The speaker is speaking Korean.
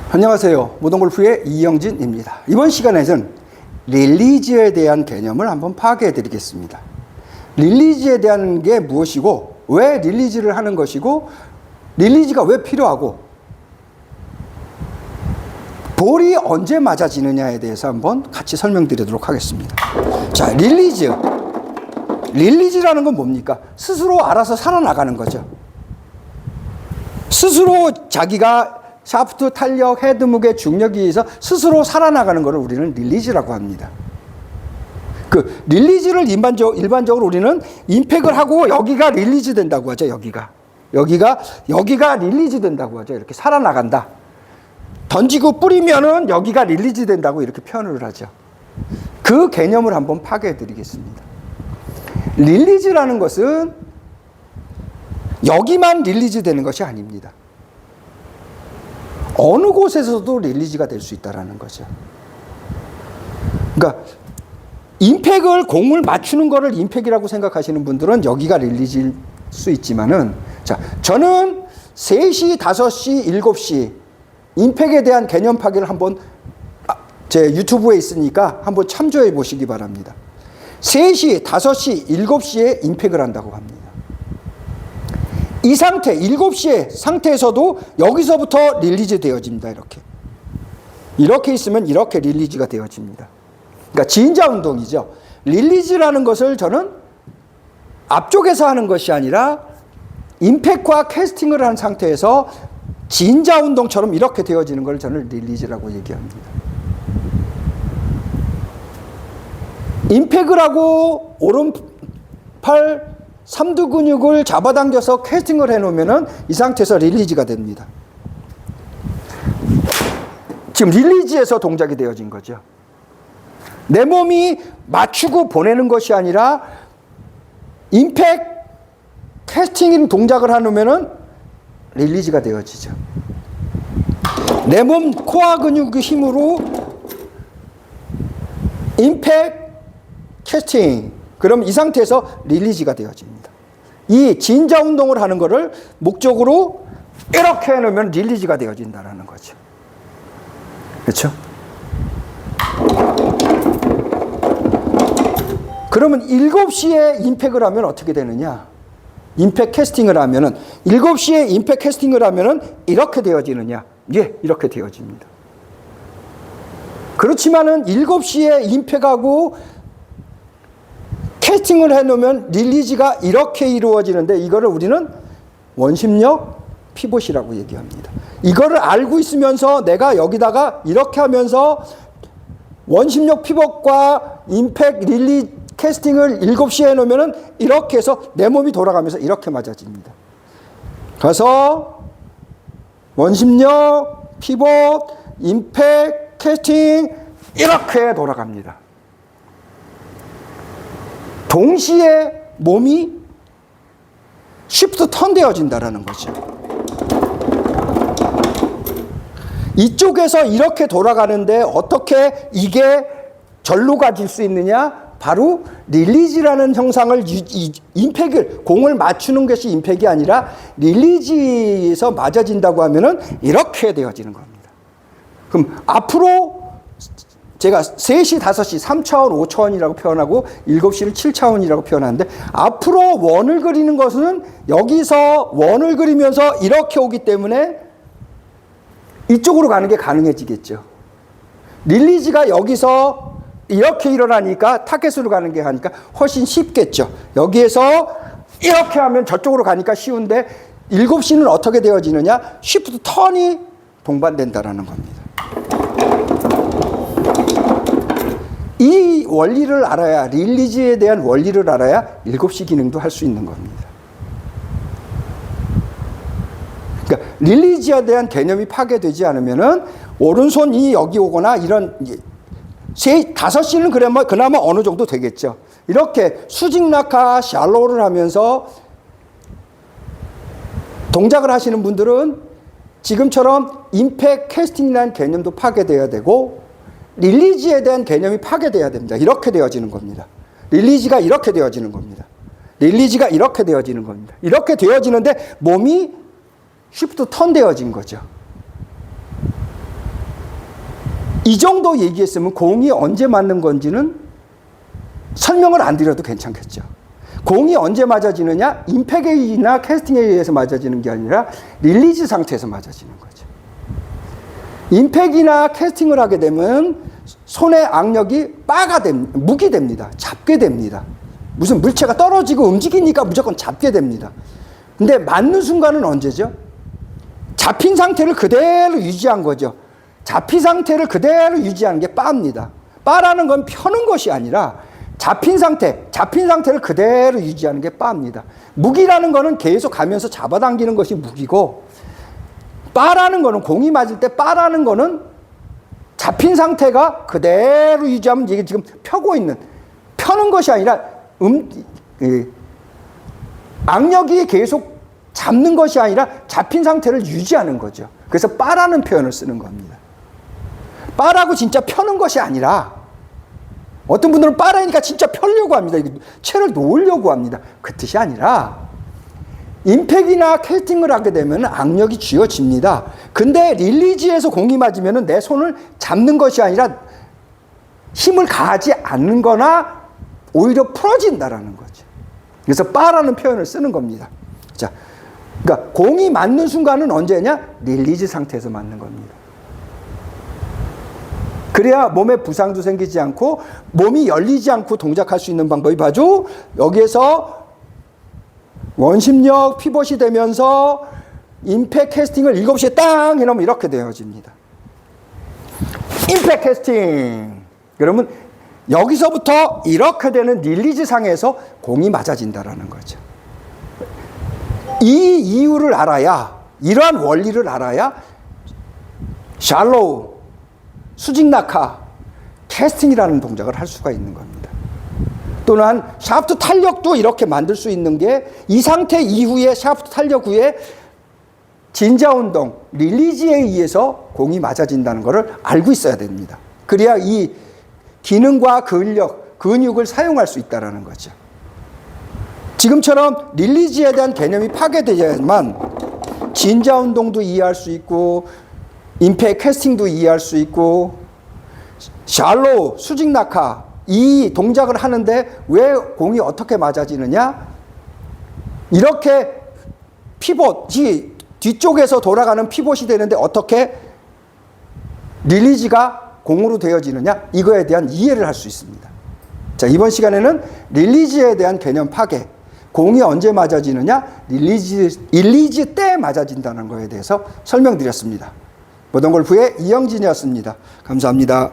안녕하세요. 모던골프의 이영진입니다. 이번 시간에는 릴리즈에 대한 개념을 한번 파악해 드리겠습니다. 릴리즈에 대한 게 무엇이고, 왜 릴리즈를 하는 것이고, 릴리즈가 왜 필요하고, 볼이 언제 맞아지느냐에 대해서 한번 같이 설명드리도록 하겠습니다. 자, 릴리즈. 릴리즈라는 건 뭡니까? 스스로 알아서 살아나가는 거죠. 스스로 자기가 샤프트, 탄력, 헤드 무게, 중력에 의해서 스스로 살아나가는 것을 우리는 릴리즈라고 합니다. 그 릴리즈를 일반적으로 우리는 임팩을 하고 여기가 릴리즈 된다고 하죠. 여기가 릴리즈 된다고 하죠. 이렇게 살아나간다. 던지고 뿌리면은 여기가 릴리즈 된다고 이렇게 표현을 하죠. 그 개념을 한번 파괴해 드리겠습니다. 릴리즈라는 것은 여기만 릴리즈 되는 것이 아닙니다. 어느 곳에서도 릴리즈가 될 수 있다는 거죠. 그러니까 임팩을, 공을 맞추는 거를 임팩이라고 생각하시는 분들은 여기가 릴리즈일 수 있지만은, 자, 저는 3시, 5시, 7시 임팩에 대한 개념 파괴를 한번 제 유튜브에 있으니까 한번 참조해 보시기 바랍니다. 3시, 5시, 7시에 임팩을 한다고 합니다. 이 상태, 7시의 상태에서도 여기서부터 릴리즈 되어집니다. 이렇게 있으면 이렇게 릴리즈가 되어집니다. 그러니까 진자 운동이죠. 릴리즈라는 것을 저는 앞쪽에서 하는 것이 아니라 임팩과 캐스팅을 한 상태에서 진자 운동처럼 이렇게 되어지는 걸 저는 릴리즈라고 얘기합니다. 임팩을 하고 오른팔 삼두 근육을 잡아당겨서 캐스팅을 해놓으면 이 상태에서 릴리즈가 됩니다. 지금 릴리즈에서 동작이 되어진 거죠. 내 몸이 맞추고 보내는 것이 아니라 임팩 캐스팅 동작을 해놓으면 릴리즈가 되어지죠. 내 몸 코어 근육의 힘으로 임팩 캐스팅, 그럼 이 상태에서 릴리즈가 되어집니다. 이 진자 운동을 하는 것을 목적으로 이렇게 해놓으면 릴리즈가 되어진다는 거죠. 그렇죠? 그러면 7시에 임팩을 하면 어떻게 되느냐? 임팩 캐스팅을 하면은, 7시에 임팩 캐스팅을 하면은 이렇게 되어지느냐? 예, 이렇게 되어집니다. 그렇지만은 7시에 임팩하고 캐스팅을 해놓으면 릴리즈가 이렇게 이루어지는데, 이거를 우리는 원심력 피봇이라고 얘기합니다. 이거를 알고 있으면서 내가 여기다가 이렇게 하면서 원심력 피봇과 임팩 릴리 캐스팅을 7시에 해놓으면 이렇게 해서 내 몸이 돌아가면서 이렇게 맞아집니다. 가서 원심력 피봇 임팩 캐스팅 이렇게 돌아갑니다. 동시에 몸이 쉬프트 턴 되어진다는 거죠. 이쪽에서 이렇게 돌아가는데 어떻게 이게 절로 가질 수 있느냐? 바로 릴리즈라는 형상을, 임팩을, 공을 맞추는 것이 임팩이 아니라 릴리즈에서 맞아진다고 하면은 이렇게 되어지는 겁니다. 그럼 앞으로 제가 3시, 5시, 3차원, 5차원이라고 표현하고 7시를 7차원이라고 표현하는데, 앞으로 원을 그리는 것은 여기서 원을 그리면서 이렇게 오기 때문에 이쪽으로 가는 게 가능해지겠죠. 릴리즈가 여기서 이렇게 일어나니까 타겟으로 가는 게 하니까 훨씬 쉽겠죠. 여기에서 이렇게 하면 저쪽으로 가니까 쉬운데, 7시는 어떻게 되어지느냐? 쉬프트 턴이 동반된다라는 겁니다. 이 원리를 알아야, 릴리즈에 대한 원리를 알아야 7시 기능도 할 수 있는 겁니다. 그러니까 릴리즈에 대한 개념이 파괴되지 않으면은 오른손이 여기 오거나 이런 5시는 그나마 어느 정도 되겠죠. 이렇게 수직 낙하 샬로우를 하면서 동작을 하시는 분들은 지금처럼 임팩 캐스팅이라는 개념도 파괴되어야 되고, 릴리즈에 대한 개념이 파괴되어야 됩니다. 이렇게 되어지는 겁니다. 릴리즈가 이렇게 되어지는 겁니다. 릴리즈가 이렇게 되어지는 겁니다. 이렇게 되어지는데 몸이 쉬프트 턴 되어진 거죠. 이 정도 얘기했으면 공이 언제 맞는 건지는 설명을 안 드려도 괜찮겠죠. 공이 언제 맞아지느냐? 임팩이나 캐스팅에 의해서 맞아지는 게 아니라 릴리즈 상태에서 맞아지는 거죠. 임팩이나 캐스팅을 하게 되면 손의 악력이 무기 됩니다. 잡게 됩니다. 무슨 물체가 떨어지고 움직이니까 무조건 잡게 됩니다. 근데 맞는 순간은 언제죠? 잡힌 상태를 그대로 유지한 거죠. 잡힌 상태를 그대로 유지하는 게 바입니다. 바라는 건 펴는 것이 아니라 잡힌 상태를 그대로 유지하는 게 바입니다. 무기라는 거는 계속 가면서 잡아당기는 것이 무기고, 바라는 거는, 공이 맞을 때 바라는 거는 잡힌 상태가 그대로 유지하면 이게 지금 펴는 것이 아니라 악력이 계속 잡는 것이 아니라 잡힌 상태를 유지하는 거죠. 그래서 바라는 표현을 쓰는 겁니다. 바라고 진짜 펴는 것이 아니라, 어떤 분들은 바라니까 진짜 펴려고 합니다. 채를 놓으려고 합니다. 그 뜻이 아니라 임팩이나 캐스팅을 하게 되면 악력이 쥐어집니다. 근데 릴리지에서 공이 맞으면 내 손을 잡는 것이 아니라 힘을 가하지 않는 거나 오히려 풀어진다라는 거죠. 그래서 바라는 표현을 쓰는 겁니다. 자, 그러니까 공이 맞는 순간은 언제냐? 릴리즈 상태에서 맞는 겁니다. 그래야 몸에 부상도 생기지 않고 몸이 열리지 않고 동작할 수 있는 방법이 바로 여기에서 원심력 피벗이 되면서 임팩 캐스팅을 7시에 땅 해놓으면 이렇게 되어집니다. 임팩 캐스팅! 그러면 여기서부터 이렇게 되는 릴리즈 상에서 공이 맞아진다라는 거죠. 이 이유를 알아야, 이러한 원리를 알아야 샬로우, 수직 낙하, 캐스팅이라는 동작을 할 수가 있는 겁니다. 또는 샤프트 탄력도 이렇게 만들 수 있는 게 이 상태 이후에 샤프트 탄력 후에 진자 운동, 릴리지에 의해서 공이 맞아진다는 것을 알고 있어야 됩니다. 그래야 이 기능과 근육을 사용할 수 있다는 거죠. 지금처럼 릴리지에 대한 개념이 파괴되지만 진자 운동도 이해할 수 있고 임팩 캐스팅도 이해할 수 있고 샬로우, 수직 낙하 이 동작을 하는데 왜 공이 어떻게 맞아지느냐? 이렇게 피봇이 뒤쪽에서 돌아가는 피봇이 되는데 어떻게 릴리지가 공으로 되어지느냐? 이거에 대한 이해를 할 수 있습니다. 자, 이번 시간에는 릴리지에 대한 개념 파괴, 공이 언제 맞아지느냐? 릴리지 때 맞아진다는 거에 대해서 설명드렸습니다. 모던골프의 이영진이었습니다. 감사합니다.